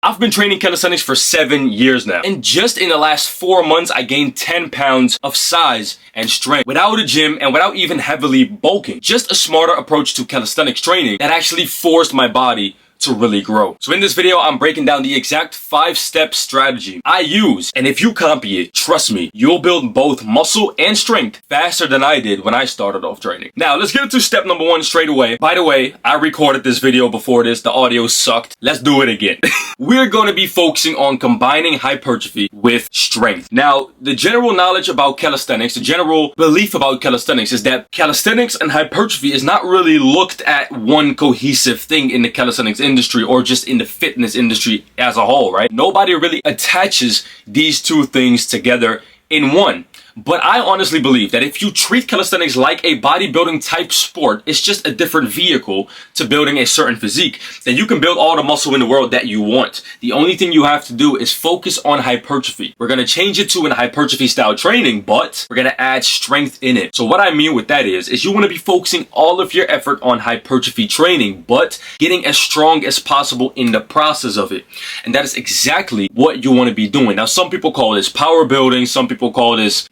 I've been training calisthenics for 7 years now. And just in the last 4 months, I gained 10 pounds of size and strength without a gym and without even heavily bulking. Just a smarter approach to calisthenics training that actually forced my body to really grow. So in this video, I'm breaking down the exact 5-step strategy I use. And if you copy it, trust me, you'll build both muscle and strength faster than I did when I started off training. Now, let's get into step number 1 straight away. By the way, I recorded this video before this. The audio sucked. Let's do it again. We're going to be focusing on combining hypertrophy with strength. Now, the general knowledge about calisthenics, the general belief about calisthenics is that calisthenics and hypertrophy is not really looked at one cohesive thing in the calisthenics industry or just in the fitness industry as a whole, right? Nobody really attaches these two things together in one. But I honestly believe that if you treat calisthenics like a bodybuilding type sport, it's just a different vehicle to building a certain physique, then you can build all the muscle in the world that you want. The only thing you have to do is focus on hypertrophy. We're going to change it to an hypertrophy style training, but we're going to add strength in it. So what I mean with that is you want to be focusing all of your effort on hypertrophy training, but getting as strong as possible in the process of it. And that is exactly what you want to be doing. Now, some people call this power building. Some people call this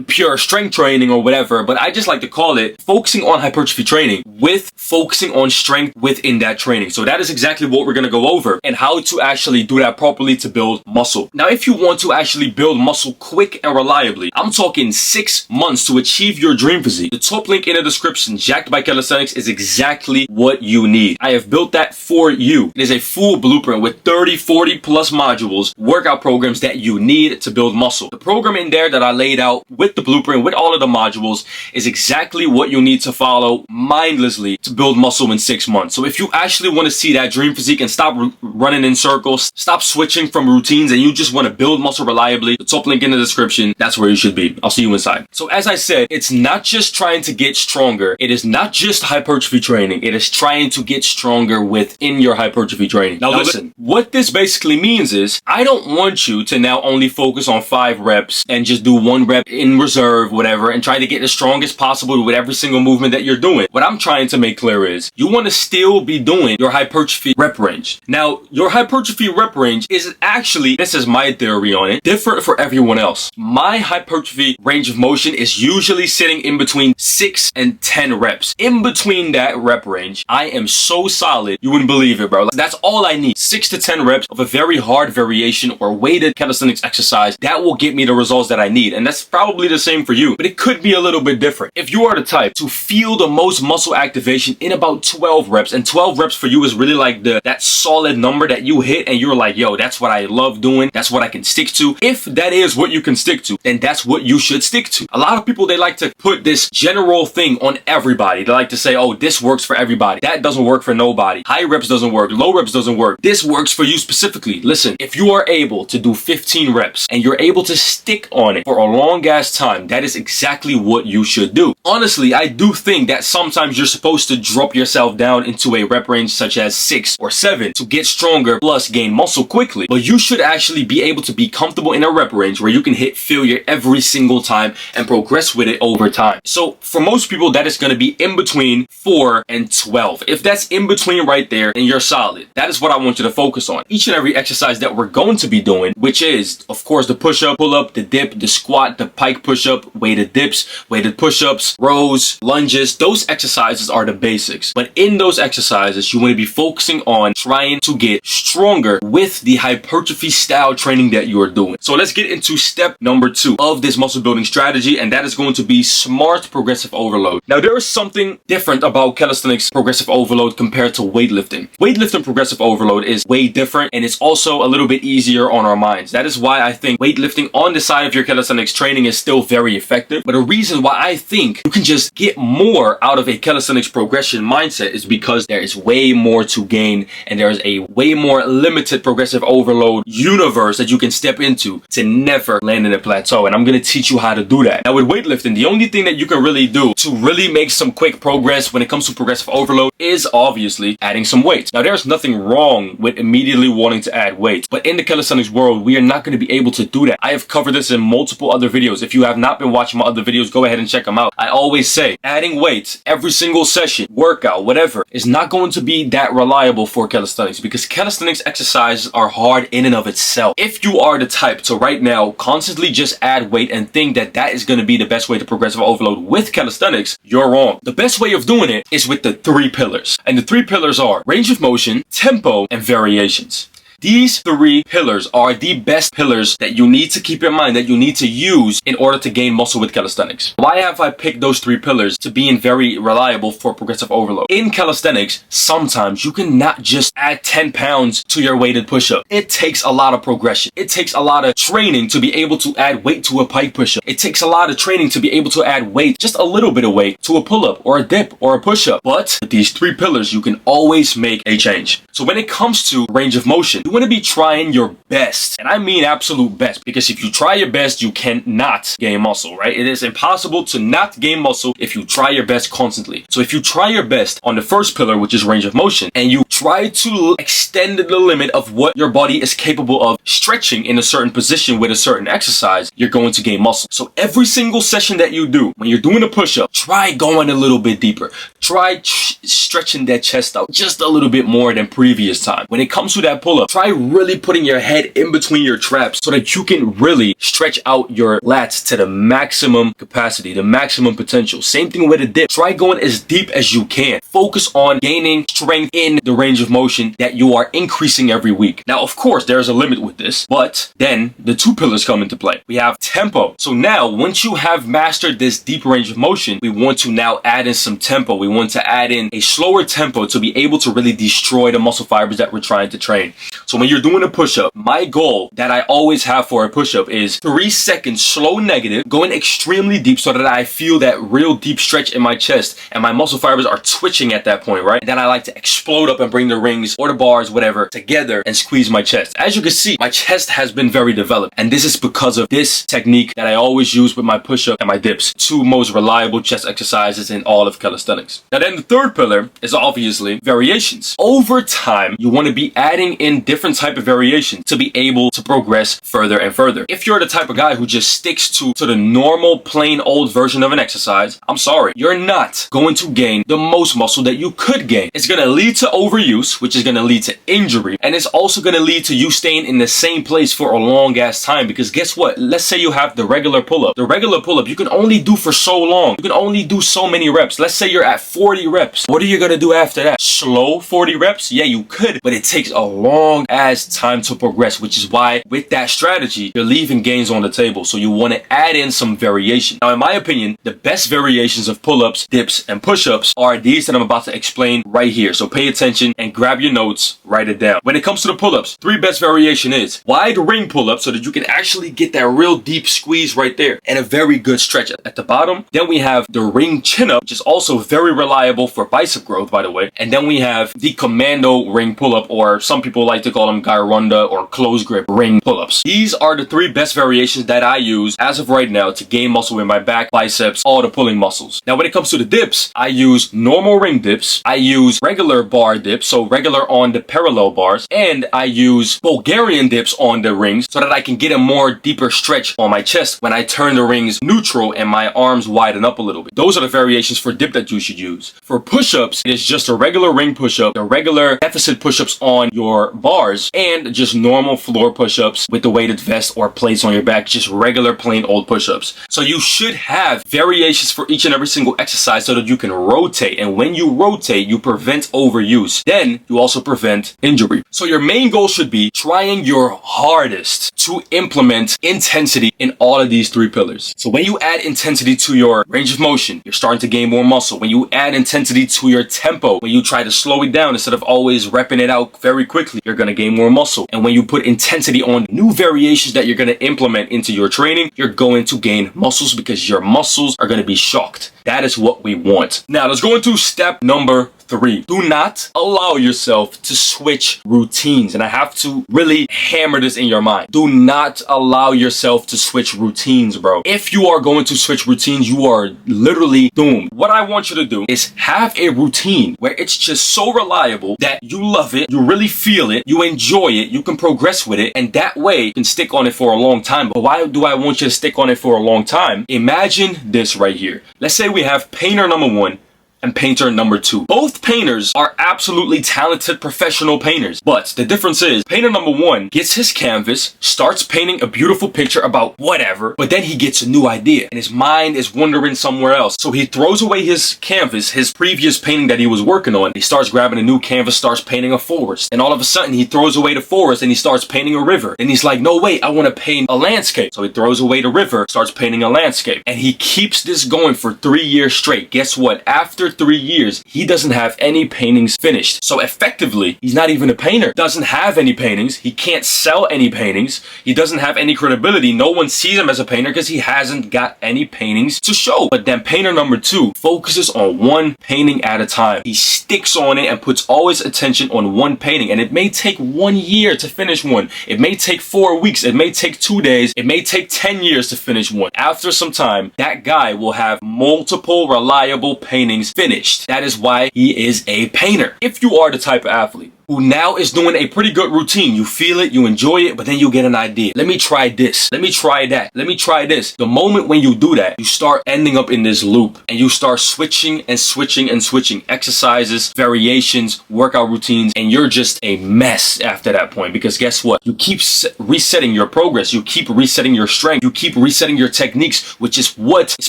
pure strength training or whatever, but I just like to call it focusing on hypertrophy training with focusing on strength within that training. So that is exactly what we're going to go over and how to actually do that properly to build muscle. Now, if you want to actually build muscle quick and reliably, I'm talking 6 months to achieve your dream physique. The top link in the description, Jacked by Calisthenics, is exactly what you need. I have built that for you. It is a full blueprint with 30, 40 plus modules, workout programs that you need to build muscle. The program in there that I laid out with the blueprint, with all of the modules, is exactly what you need to follow mindlessly to build muscle in 6 months. So if you actually want to see that dream physique and stop running in circles, stop switching from routines, and you just want to build muscle reliably, the top link in the description, that's where you should be. I'll see you inside. So as I said, it's not just trying to get stronger. It is not just hypertrophy training. It is trying to get stronger within your hypertrophy training. Now listen, what this basically means is I don't want you to now only focus on 5 reps and just do 1 rep in reserve, whatever, and try to get as strong as possible with every single movement that you're doing. What I'm trying to make clear is you want to still be doing your hypertrophy rep range. Now, your hypertrophy rep range is actually, this is my theory on it, different for everyone else. My hypertrophy range of motion is usually sitting in between 6 and 10 reps. In between that rep range, I am so solid, you wouldn't believe it, bro. That's all I need. 6 to 10 reps of a very hard variation or weighted calisthenics exercise. That will get me the results that I need. And that's probably the same for you, but it could be a little bit different. If you are the type to feel the most muscle activation in about 12 reps, and 12 reps for you is really like that solid number that you hit and you're like, yo, that's what I love doing. That's what I can stick to. If that is what you can stick to, then that's what you should stick to. A lot of people, they like to put this general thing on everybody. They like to say, oh, this works for everybody. That doesn't work for nobody. High reps doesn't work. Low reps doesn't work. This works for you specifically. Listen, if you are able to do 15 reps and you're able to stick on it for a long ass time, that is exactly what you should do. Honestly, I do think that sometimes you're supposed to drop yourself down into a rep range such as 6 or 7 to get stronger plus gain muscle quickly. But you should actually be able to be comfortable in a rep range where you can hit failure every single time and progress with it over time. So for most people, that is going to be in between 4 and 12. If that's in between right there, then you're solid. That is what I want you to focus on. Each and every exercise that we're going to be doing, which is, of course, the push-up, pull-up, the dip, the squat, the pike push-up, weighted dips, weighted push-ups, rows, lunges, those exercises are the basics. But in those exercises, you want to be focusing on trying to get stronger with the hypertrophy style training that you are doing. So let's get into step number 2 of this muscle building strategy, and that is going to be smart progressive overload. Now, there is something different about calisthenics progressive overload compared to weightlifting. Weightlifting progressive overload is way different, and it's also a little bit easier on our minds. That is why I think weightlifting on the side of your calisthenics training is still very effective. But a reason why I think you can just get more out of a calisthenics progression mindset is because there is way more to gain, and there is a way more limited progressive overload universe that you can step into to never land in a plateau. And I'm going to teach you how to do that. Now, with weightlifting, the only thing that you can really do to really make some quick progress when it comes to progressive overload is obviously adding some weights. Now, there's nothing wrong with immediately wanting to add weights, but in the calisthenics world, we are not going to be able to do that. I have covered this in multiple other videos. If you have not been watching my other videos, go ahead and check them out. I always say adding weights every single session, workout, whatever, is not going to be that reliable for calisthenics, because calisthenics exercises are hard in and of itself. If you are the type to right now constantly just add weight and think that that is going to be the best way to progressive overload with calisthenics, you're wrong. The best way of doing it is with the 3 pillars. And the 3 pillars are range of motion, tempo, and variations. These 3 pillars are the best pillars that you need to keep in mind, that you need to use in order to gain muscle with calisthenics. Why have I picked those 3 pillars to being very reliable for progressive overload? In calisthenics, sometimes you cannot just add 10 pounds to your weighted push-up. It takes a lot of progression. It takes a lot of training to be able to add weight to a pike push-up. It takes a lot of training to be able to add weight, just a little bit of weight, to a pull-up or a dip or a push-up. But with these 3 pillars, you can always make a change. So when it comes to range of motion, you want to be trying your best, and I mean absolute best, because if you try your best, you cannot gain muscle, right? It is impossible to not gain muscle if you try your best constantly. So if you try your best on the first pillar, which is range of motion, and you try to extend the limit of what your body is capable of stretching in a certain position with a certain exercise, you're going to gain muscle. So every single session that you do, when you're doing a push-up, try going a little bit deeper. Try stretching that chest out just a little bit more than previous time. When it comes to that pull-up, try really putting your head in between your traps so that you can really stretch out your lats to the maximum capacity, the maximum potential. Same thing with a dip. Try going as deep as you can. Focus on gaining strength in the range of motion that you are increasing every week. Now, of course, there's a limit with this, but then the 2 pillars come into play. We have tempo. So now, once you have mastered this deep range of motion, we want to now add in some tempo. We want to add in a slower tempo to be able to really destroy the muscle fibers that we're trying to train. So when you're doing a push-up, my goal that I always have for a push-up is 3 seconds slow negative, going extremely deep so that I feel that real deep stretch in my chest and my muscle fibers are twitching at that point, right? And then I like to explode up and bring the rings or the bars, whatever, together and squeeze my chest. As you can see, my chest has been very developed, and this is because of this technique that I always use with my push-up and my dips. 2 most reliable chest exercises in all of calisthenics. Now then, the 3rd pillar is obviously variations. Over time, you want to be adding in different type of variations to be able to progress further and further. If you're the type of guy who just sticks to the normal plain old version of an exercise, I'm sorry, you're not going to gain the most muscle that you could gain. It's going to lead to overuse, which is going to lead to injury, and it's also going to lead to you staying in the same place for a long ass time, because guess what? Let's say you have the regular pull-up. The regular pull-up you can only do for so long. You can only do so many reps. Let's say you're at 40 reps. What are you going to do after that? Slow 40 reps? Yeah, you could, but it takes a long ass time to progress, which is why with that strategy, you're leaving gains on the table. So you want to add in some variation. Now, in my opinion, the best variations of pull-ups, dips, and push-ups are these that I'm about to explain right here. So pay attention and grab your notes, write it down. When it comes to the pull-ups, 3 best variation is wide ring pull-up so that you can actually get that real deep squeeze right there and a very good stretch at the bottom. Then we have the ring chin-up, which is also very reliable for bicep growth, by the way. And then we have the commando ring pull-up, or some people like to call them Gyronda or close grip ring pull-ups. These are the 3 best variations that I use as of right now to gain muscle in my back, biceps, all the pulling muscles. Now, when it comes to the dips, I use normal ring dips, I use regular bar dips, so regular on the parallel bars, and I use Bulgarian dips on the rings so that I can get a more deeper stretch on my chest when I turn the rings neutral and my arms widen up a little bit. Those are the variations for dip that you should use. For push-ups, it is just a regular ring push-up, the regular deficit push-ups on your bars, and just normal floor push-ups with the weighted vest or plates on your back, just regular plain old push-ups. So you should have variations for each and every single exercise so that you can rotate, and when you rotate, you prevent overuse. Then you also prevent injury. So your main goal should be trying your hardest to implement intensity in all of these 3 pillars. So when you add intensity to your range of motion, you're starting to gain more muscle. When you add intensity to your tempo, when you try to slow it down instead of always repping it out very quickly, you're going to gain more muscle. And when you put intensity on new variations that you're going to implement into your training, you're going to gain muscles, because your muscles are going to be shocked. That is what we want. Now let's go into step number 3. Do not allow yourself to switch routines. And I have to really hammer this in your mind. Do not allow yourself to switch routines, bro. If you are going to switch routines, you are literally doomed. What I want you to do is have a routine where it's just so reliable that you love it, you really feel it, you enjoy it, you can progress with it, and that way you can stick on it for a long time. But why do I want you to stick on it for a long time? Imagine this right here. Let's say we have painter number 1 and painter number 2. Both painters are absolutely talented professional painters, but the difference is painter number 1 gets his canvas, starts painting a beautiful picture about whatever, but then he gets a new idea and his mind is wandering somewhere else. So he throws away his canvas, his previous painting that he was working on. He starts grabbing a new canvas, starts painting a forest, and all of a sudden he throws away the forest and he starts painting a river. Then he's like, no, wait, I want to paint a landscape. So he throws away the river, starts painting a landscape, and he keeps this going for 3 years straight. Guess what? After 3 years, he doesn't have any paintings finished. So effectively, he's not even a painter. Doesn't have any paintings. He can't sell any paintings. He doesn't have any credibility. No one sees him as a painter because he hasn't got any paintings to show. But then painter number 2 focuses on one painting at a time. He sticks on it and puts all his attention on one painting. And it may take 1 year to finish one. It may take 4 weeks. It may take 2 days. It may take 10 years to finish one. After some time, that guy will have multiple reliable paintings finished. That is why he is a painter. If you are the type of athlete who now is doing a pretty good routine, you feel it, you enjoy it, but then you get an idea. Let me try this. Let me try that. Let me try this. The moment when you do that, you start ending up in this loop and you start switching and switching and switching exercises, variations, workout routines, and you're just a mess after that point. Because guess what? You keep resetting your progress. You keep resetting your strength. You keep resetting your techniques, which is what is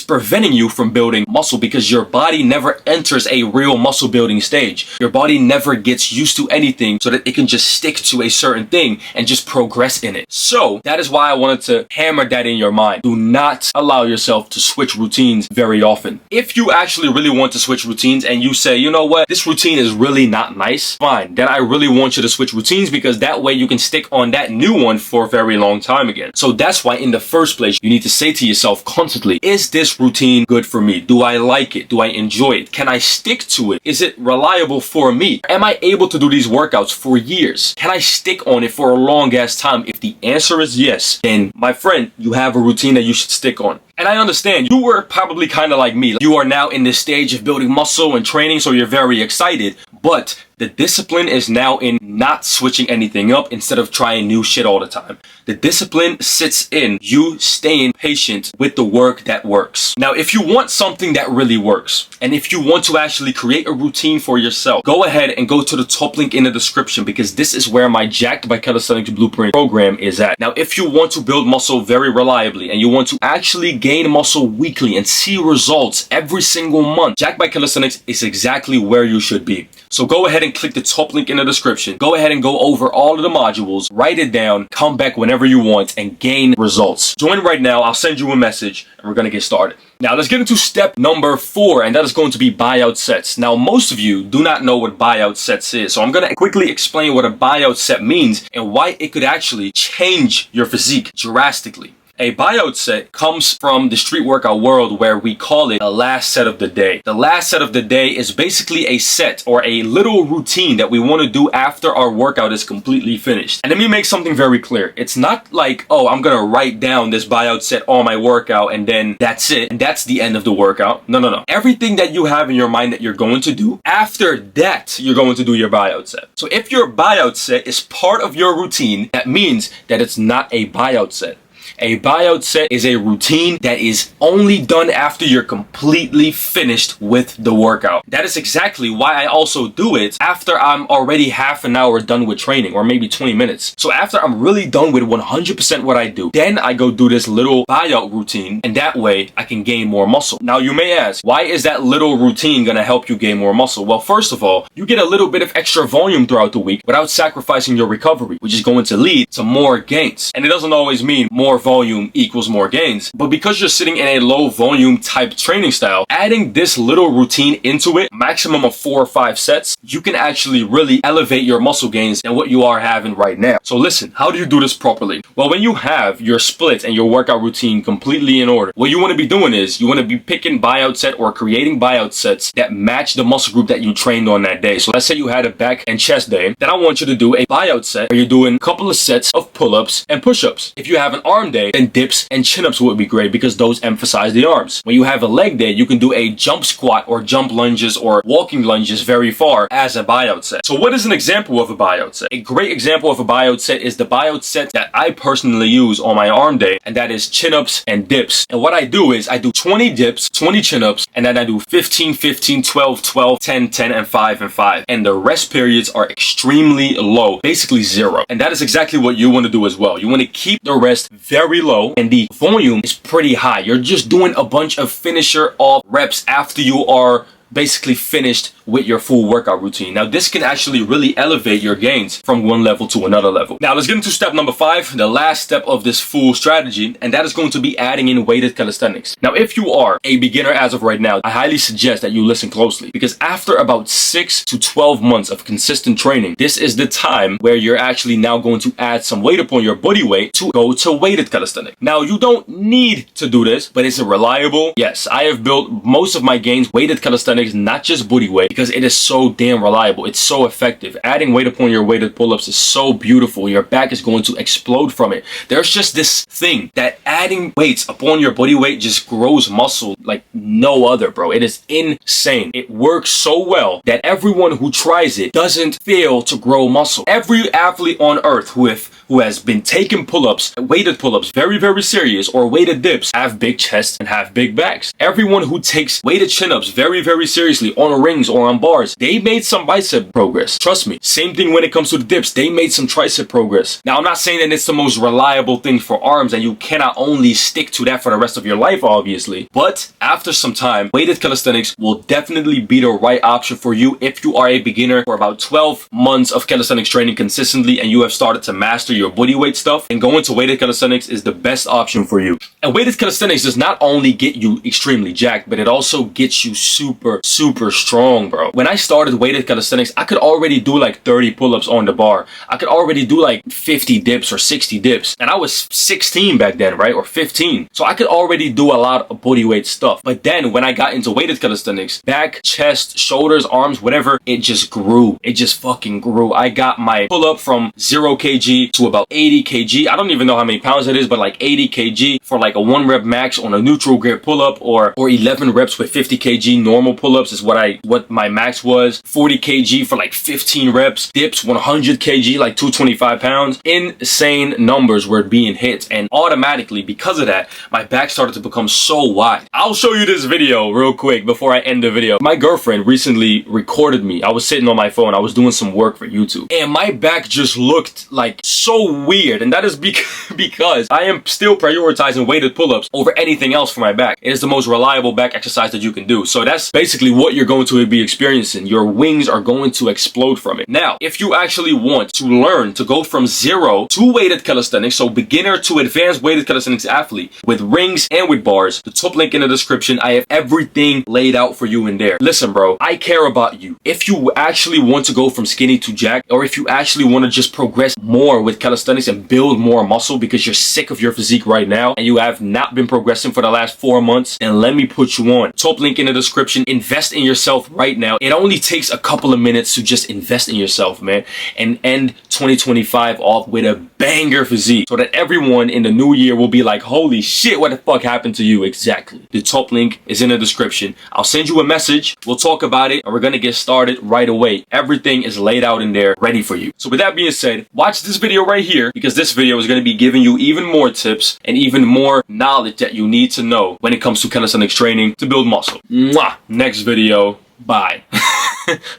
preventing you from building muscle, because your body never enters a real muscle building stage. Your body never gets used to anything so that it can just stick to a certain thing and just progress in it. So that is why I wanted to hammer that in your mind. Do not allow yourself to switch routines very often. If you actually really want to switch routines and you say, you know what, this routine is really not nice, fine. Then I really want you to switch routines, because that way you can stick on that new one for a very long time again. So that's why in the first place, you need to say to yourself constantly, is this routine good for me? Do I like it? Do I enjoy it? Can I stick to it? Is it reliable for me? Am I able to do these workouts for years? Can I stick on it for a long ass time? If the answer is yes, then my friend, you have a routine that you should stick on. And I understand you were probably kind of like me. You are now in this stage of building muscle and training, so you're very excited. But the discipline is now in not switching anything up instead of trying new shit all the time. The discipline sits in you staying patient with the work that works. Now, if you want something that really works, and if you want to actually create a routine for yourself, go ahead and go to the top link in the description, because this is where my Jacked by Calisthenics Blueprint program is at. Now, if you want to build muscle very reliably and you want to actually gain muscle weekly and see results every single month, Jacked by Calisthenics is exactly where you should be. So go ahead and click the top link in the description. Go ahead and go over all of the modules, write it down, come back whenever you want and gain results. Join right now. I'll send you a message and we're going to get started. Now let's get into step number 4, and that is going to be buyout sets. Now most of you do not know what buyout sets is, so I'm going to quickly explain what a buyout set means and why it could actually change your physique drastically. A buyout set comes from the street workout world, where we call it the last set of the day. The last set of the day is basically a set or a little routine that we want to do after our workout is completely finished. And let me make something very clear. It's not like, oh, I'm going to write down this buyout set on my workout and then that's it. And that's the end of the workout. No, no, no. Everything that you have in your mind that you're going to do, after that, you're going to do your buyout set. So if your buyout set is part of your routine, that means that it's not a buyout set. A buyout set is a routine that is only done after you're completely finished with the workout. That is exactly why I also do it after I'm already half an hour done with training, or maybe 20 minutes. So after I'm really done with 100% what I do, then I go do this little buyout routine, and that way I can gain more muscle. Now you may ask, why is that little routine gonna help you gain more muscle? Well, first of all, you get a little bit of extra volume throughout the week without sacrificing your recovery, which is going to lead to more gains. And it doesn't always mean more more volume equals more gains. But because you're sitting in a low volume type training style, adding this little routine into it, maximum of 4 or 5 sets, you can actually really elevate your muscle gains than what you are having right now. So listen, how do you do this properly? Well, when you have your split and your workout routine completely in order, what you want to be doing is you want to be picking buyout set or creating buyout sets that match the muscle group that you trained on that day. So let's say you had a back and chest day, then I want you to do a buyout set where you're doing a couple of sets of pull-ups and push-ups. If you have an arm day, then dips and chin-ups would be great because those emphasize the arms. When you have a leg day, you can do a jump squat or jump lunges or walking lunges very far as a buyout set. So what is an example of a buyout set? A great example of a buyout set is the buyout set that I personally use on my arm day, and that is chin-ups and dips. And what I do is I do 20 dips, 20 chin-ups, and then I do 15, 15, 12, 12, 10, 10, and 5 and 5. And the rest periods are extremely low, basically 0. And that is exactly what you want to do as well. You want to keep the rest very low and the volume is pretty high. You're just doing a bunch of finisher off reps after you are basically finished with your full workout routine. Now, this can actually really elevate your gains from one level to another level. Now, let's get into step number 5, the last step of this full strategy, and that is going to be adding in weighted calisthenics. Now, if you are a beginner as of right now, I highly suggest that you listen closely because after about 6 to 12 months of consistent training, this is the time where you're actually now going to add some weight upon your body weight to go to weighted calisthenics. Now, you don't need to do this, but is it reliable? Yes, I have built most of my gains weighted calisthenics, not just body weight, because it is so damn reliable. It's so effective. Adding weight upon your weighted pull-ups is so beautiful. Your back is going to explode from it. There's just this thing that adding weights upon your body weight just grows muscle like no other, bro. It is insane. It works so well that everyone who tries it doesn't fail to grow muscle. Every athlete on earth who has been taking pull-ups, weighted pull-ups very, very serious, or weighted dips, have big chests and have big backs. Everyone who takes weighted chin-ups very, very seriously on rings or on bars, they made some bicep progress. Trust me. Same thing when it comes to the dips. They made some tricep progress. Now, I'm not saying that it's the most reliable thing for arms and you cannot only stick to that for the rest of your life, obviously. But after some time, weighted calisthenics will definitely be the right option for you if you are a beginner for about 12 months of calisthenics training consistently and you have started to master your body weight stuff. And going to weighted calisthenics is the best option for you. And weighted calisthenics does not only get you extremely jacked, but it also gets you super, super strong, bro. When I started weighted calisthenics, I could already do like 30 pull-ups on the bar. I could already do like 50 dips or 60 dips. And I was 16 back then, right? Or 15. So I could already do a lot of body weight stuff. But then when I got into weighted calisthenics, back, chest, shoulders, arms, whatever, it just grew. It just fucking grew. I got my pull-up from 0 kg to about 80 kg. I don't even know how many pounds it is, but like 80 kg for like a 1 rep max on a neutral grip pull-up, or 11 reps with 50 kg normal pull-ups is what my max was. 40 kg for like 15 reps. Dips 100 kg, like 225 pounds. Insane numbers were being hit, and automatically because of that, my back started to become so wide. I'll show you this video real quick before I end the video. My girlfriend recently recorded me. I was sitting on my phone. I was doing some work for YouTube, and my back just looked like so weird, and that is because I am still prioritizing weighted pull-ups over anything else for my back. It is the most reliable back exercise that you can do. So that's basically what you're going to be experiencing. Your wings are going to explode from it. Now, if you actually want to learn to go from 0 to weighted calisthenics, so beginner to advanced weighted calisthenics athlete with rings and with bars, the top link in the description, I have everything laid out for you in there. Listen, bro, I care about you. If you actually want to go from skinny to jacked, or if you actually want to just progress more with calisthenics and build more muscle because you're sick of your physique right now and you have not been progressing for the last 4 months, then let me put you on. Top link in the description. Invest in yourself right now. It only takes a couple of minutes to just invest in yourself, man, and end 2025 off with a banger physique so that everyone in the new year will be like, holy shit, what the fuck happened to you? Exactly. The top link is in the description. I'll send you a message. We'll talk about it and we're gonna get started right away. Everything is laid out in there ready for you. So with that being said, watch this video right here because this video is going to be giving you even more tips and even more knowledge that you need to know when it comes to calisthenics training to build muscle. Mwah! Next video. Bye.